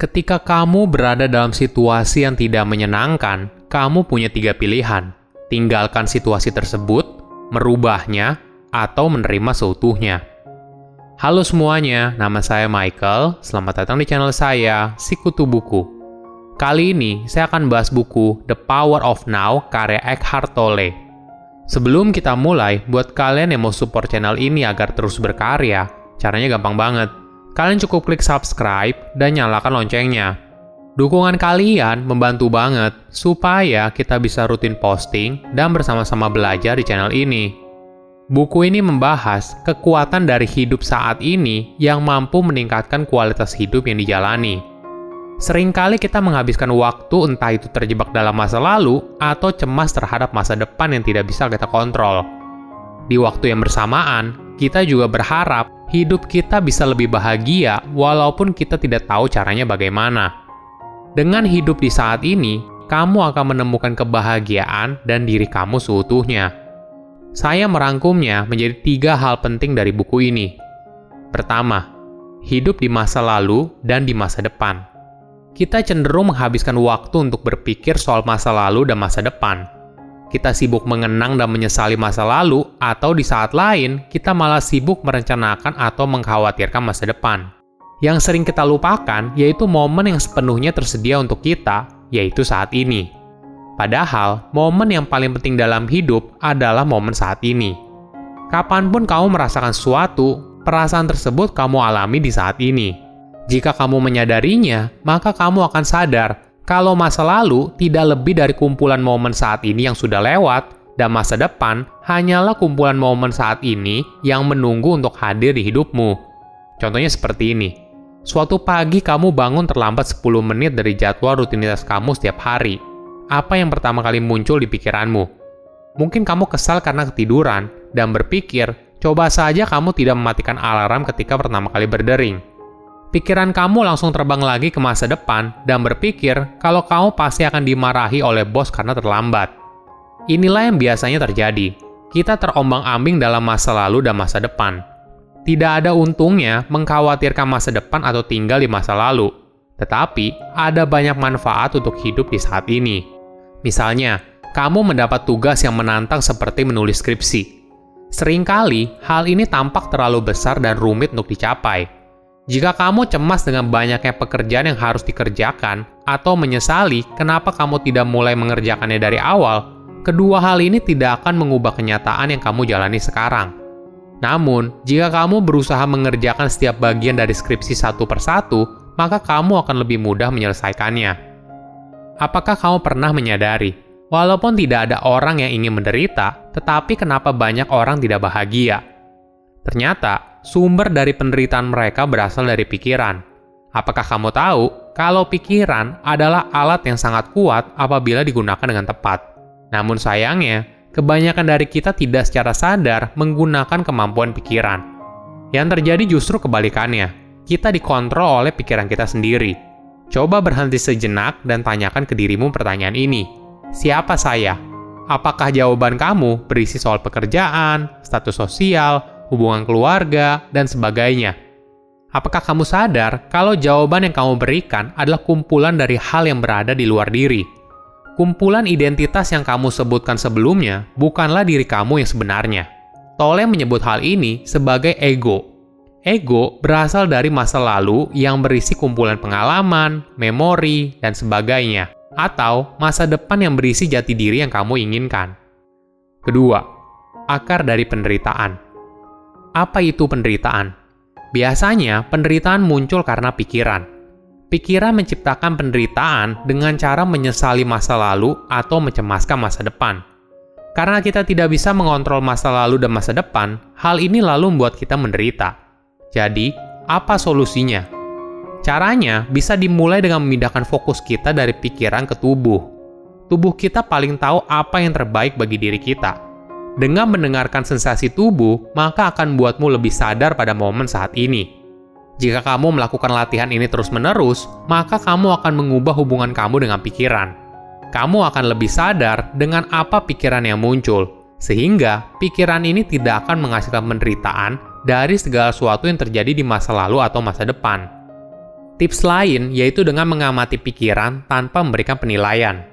Ketika kamu berada dalam situasi yang tidak menyenangkan, kamu punya 3 pilihan. Tinggalkan situasi tersebut, merubahnya, atau menerima seutuhnya. Halo semuanya, nama saya Michael. Selamat datang di channel saya, Sikutu Buku. Kali ini, saya akan bahas buku The Power of Now karya Eckhart Tolle. Sebelum kita mulai, buat kalian yang mau support channel ini agar terus berkarya, caranya gampang banget. Kalian cukup klik subscribe dan nyalakan loncengnya. Dukungan kalian membantu banget supaya kita bisa rutin posting dan bersama-sama belajar di channel ini. Buku ini membahas kekuatan dari hidup saat ini yang mampu meningkatkan kualitas hidup yang dijalani. Seringkali kita menghabiskan waktu entah itu terjebak dalam masa lalu atau cemas terhadap masa depan yang tidak bisa kita kontrol. Di waktu yang bersamaan, kita juga berharap hidup kita bisa lebih bahagia walaupun kita tidak tahu caranya bagaimana. Dengan hidup di saat ini, kamu akan menemukan kebahagiaan dan diri kamu seutuhnya. Saya merangkumnya menjadi 3 hal penting dari buku ini. Pertama, hidup di masa lalu dan di masa depan. Kita cenderung menghabiskan waktu untuk berpikir soal masa lalu dan masa depan. Kita sibuk mengenang dan menyesali masa lalu, atau di saat lain, kita malah sibuk merencanakan atau mengkhawatirkan masa depan. Yang sering kita lupakan yaitu momen yang sepenuhnya tersedia untuk kita, yaitu saat ini. Padahal, momen yang paling penting dalam hidup adalah momen saat ini. Kapanpun kamu merasakan sesuatu, perasaan tersebut kamu alami di saat ini. Jika kamu menyadarinya, maka kamu akan sadar kalau masa lalu tidak lebih dari kumpulan momen saat ini yang sudah lewat, dan masa depan hanyalah kumpulan momen saat ini yang menunggu untuk hadir di hidupmu. Contohnya seperti ini. Suatu pagi kamu bangun terlambat 10 menit dari jadwal rutinitas kamu setiap hari. Apa yang pertama kali muncul di pikiranmu? Mungkin kamu kesal karena ketiduran dan berpikir, coba saja kamu tidak mematikan alarm ketika pertama kali berdering. Pikiran kamu langsung terbang lagi ke masa depan dan berpikir kalau kamu pasti akan dimarahi oleh bos karena terlambat. Inilah yang biasanya terjadi. Kita terombang-ambing dalam masa lalu dan masa depan. Tidak ada untungnya mengkhawatirkan masa depan atau tinggal di masa lalu. Tetapi, ada banyak manfaat untuk hidup di saat ini. Misalnya, kamu mendapat tugas yang menantang seperti menulis skripsi. Seringkali, hal ini tampak terlalu besar dan rumit untuk dicapai. Jika kamu cemas dengan banyaknya pekerjaan yang harus dikerjakan atau menyesali kenapa kamu tidak mulai mengerjakannya dari awal, kedua hal ini tidak akan mengubah kenyataan yang kamu jalani sekarang. Namun, jika kamu berusaha mengerjakan setiap bagian dari skripsi satu persatu, maka kamu akan lebih mudah menyelesaikannya. Apakah kamu pernah menyadari, walaupun tidak ada orang yang ingin menderita, tetapi kenapa banyak orang tidak bahagia? Ternyata, sumber dari penderitaan mereka berasal dari pikiran. Apakah kamu tahu kalau pikiran adalah alat yang sangat kuat apabila digunakan dengan tepat? Namun sayangnya, kebanyakan dari kita tidak secara sadar menggunakan kemampuan pikiran. Yang terjadi justru kebalikannya. Kita dikontrol oleh pikiran kita sendiri. Coba berhenti sejenak dan tanyakan ke dirimu pertanyaan ini. Siapa saya? Apakah jawaban kamu berisi soal pekerjaan, status sosial, hubungan keluarga, dan sebagainya? Apakah kamu sadar kalau jawaban yang kamu berikan adalah kumpulan dari hal yang berada di luar diri? Kumpulan identitas yang kamu sebutkan sebelumnya bukanlah diri kamu yang sebenarnya. Tolle menyebut hal ini sebagai ego. Ego berasal dari masa lalu yang berisi kumpulan pengalaman, memori, dan sebagainya, atau masa depan yang berisi jati diri yang kamu inginkan. Kedua, akar dari penderitaan. Apa itu penderitaan? Biasanya, penderitaan muncul karena pikiran. Pikiran menciptakan penderitaan dengan cara menyesali masa lalu atau mencemaskan masa depan. Karena kita tidak bisa mengontrol masa lalu dan masa depan, hal ini lalu membuat kita menderita. Jadi, apa solusinya? Caranya bisa dimulai dengan memindahkan fokus kita dari pikiran ke tubuh. Tubuh kita paling tahu apa yang terbaik bagi diri kita. Dengan mendengarkan sensasi tubuh, maka akan membuatmu lebih sadar pada momen saat ini. Jika kamu melakukan latihan ini terus-menerus, maka kamu akan mengubah hubungan kamu dengan pikiran. Kamu akan lebih sadar dengan apa pikiran yang muncul, sehingga pikiran ini tidak akan menghasilkan penderitaan dari segala sesuatu yang terjadi di masa lalu atau masa depan. Tips lain yaitu dengan mengamati pikiran tanpa memberikan penilaian.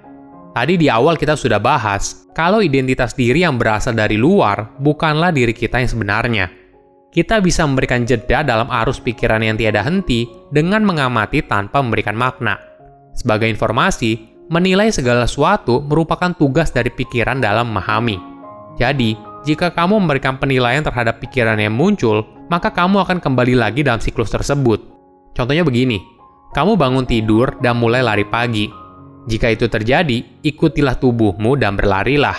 Tadi di awal kita sudah bahas, kalau identitas diri yang berasal dari luar bukanlah diri kita yang sebenarnya. Kita bisa memberikan jeda dalam arus pikiran yang tiada henti dengan mengamati tanpa memberikan makna. Sebagai informasi, menilai segala sesuatu merupakan tugas dari pikiran dalam memahami. Jadi, jika kamu memberikan penilaian terhadap pikiran yang muncul, maka kamu akan kembali lagi dalam siklus tersebut. Contohnya begini, kamu bangun tidur dan mulai lari pagi. Jika itu terjadi, ikutilah tubuhmu dan berlarilah.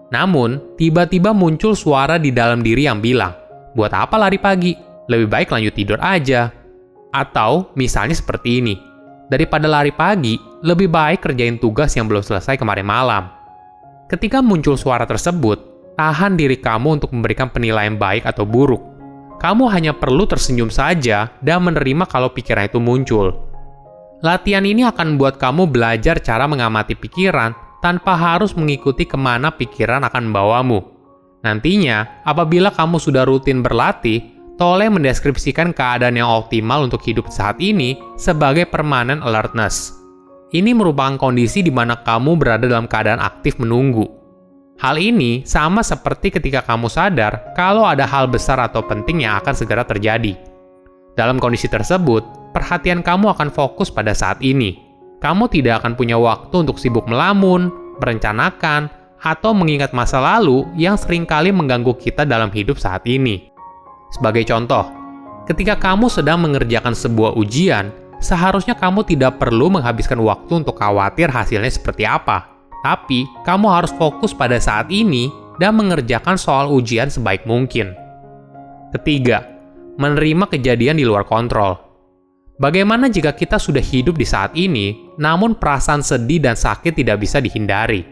Namun, tiba-tiba muncul suara di dalam diri yang bilang, buat apa lari pagi? Lebih baik lanjut tidur aja. Atau, misalnya seperti ini, daripada lari pagi, lebih baik kerjain tugas yang belum selesai kemarin malam. Ketika muncul suara tersebut, tahan diri kamu untuk memberikan penilaian baik atau buruk. Kamu hanya perlu tersenyum saja dan menerima kalau pikiran itu muncul. Latihan ini akan membuat kamu belajar cara mengamati pikiran tanpa harus mengikuti kemana pikiran akan membawamu. Nantinya, apabila kamu sudah rutin berlatih, tolong mendeskripsikan keadaan yang optimal untuk hidup saat ini sebagai permanent alertness. Ini merupakan kondisi di mana kamu berada dalam keadaan aktif menunggu. Hal ini sama seperti ketika kamu sadar kalau ada hal besar atau penting yang akan segera terjadi. Dalam kondisi tersebut, perhatian kamu akan fokus pada saat ini. Kamu tidak akan punya waktu untuk sibuk melamun, merencanakan, atau mengingat masa lalu yang seringkali mengganggu kita dalam hidup saat ini. Sebagai contoh, ketika kamu sedang mengerjakan sebuah ujian, seharusnya kamu tidak perlu menghabiskan waktu untuk khawatir hasilnya seperti apa. Tapi, kamu harus fokus pada saat ini dan mengerjakan soal ujian sebaik mungkin. Ketiga, menerima kejadian di luar kontrol. Bagaimana jika kita sudah hidup di saat ini, namun perasaan sedih dan sakit tidak bisa dihindari?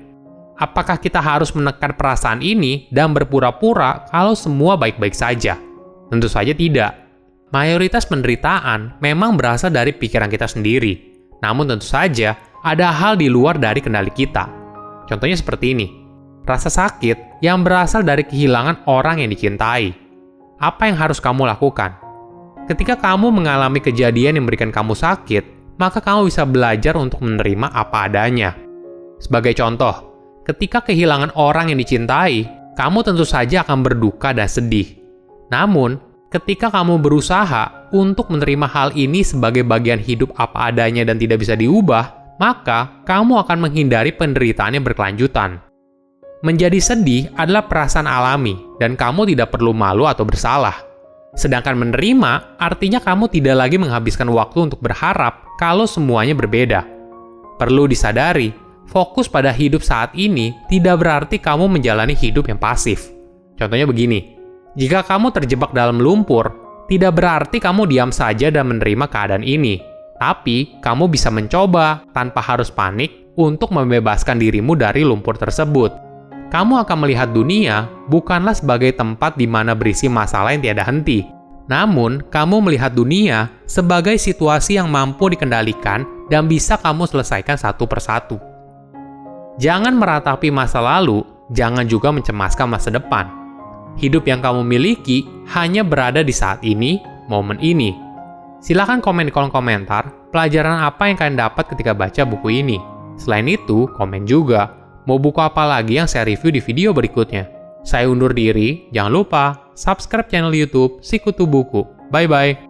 Apakah kita harus menekan perasaan ini dan berpura-pura kalau semua baik-baik saja? Tentu saja tidak. Mayoritas penderitaan memang berasal dari pikiran kita sendiri. Namun tentu saja, ada hal di luar dari kendali kita. Contohnya seperti ini, rasa sakit yang berasal dari kehilangan orang yang dicintai. Apa yang harus kamu lakukan? Ketika kamu mengalami kejadian yang memberikan kamu sakit, maka kamu bisa belajar untuk menerima apa adanya. Sebagai contoh, ketika kehilangan orang yang dicintai, kamu tentu saja akan berduka dan sedih. Namun, ketika kamu berusaha untuk menerima hal ini sebagai bagian hidup apa adanya dan tidak bisa diubah, maka kamu akan menghindari penderitaan yang berkelanjutan. Menjadi sedih adalah perasaan alami, dan kamu tidak perlu malu atau bersalah. Sedangkan menerima, artinya kamu tidak lagi menghabiskan waktu untuk berharap kalau semuanya berbeda. Perlu disadari, fokus pada hidup saat ini tidak berarti kamu menjalani hidup yang pasif. Contohnya begini, jika kamu terjebak dalam lumpur, tidak berarti kamu diam saja dan menerima keadaan ini. Tapi, kamu bisa mencoba tanpa harus panik untuk membebaskan dirimu dari lumpur tersebut. Kamu akan melihat dunia bukanlah sebagai tempat di mana berisi masalah yang tiada henti. Namun, kamu melihat dunia sebagai situasi yang mampu dikendalikan dan bisa kamu selesaikan satu persatu. Jangan meratapi masa lalu, jangan juga mencemaskan masa depan. Hidup yang kamu miliki hanya berada di saat ini, momen ini. Silahkan komen di kolom komentar pelajaran apa yang kalian dapat ketika baca buku ini. Selain itu, komen juga mau buku apa lagi yang saya review di video berikutnya. Saya undur diri, jangan lupa subscribe channel YouTube Sikutu Buku. Bye-bye.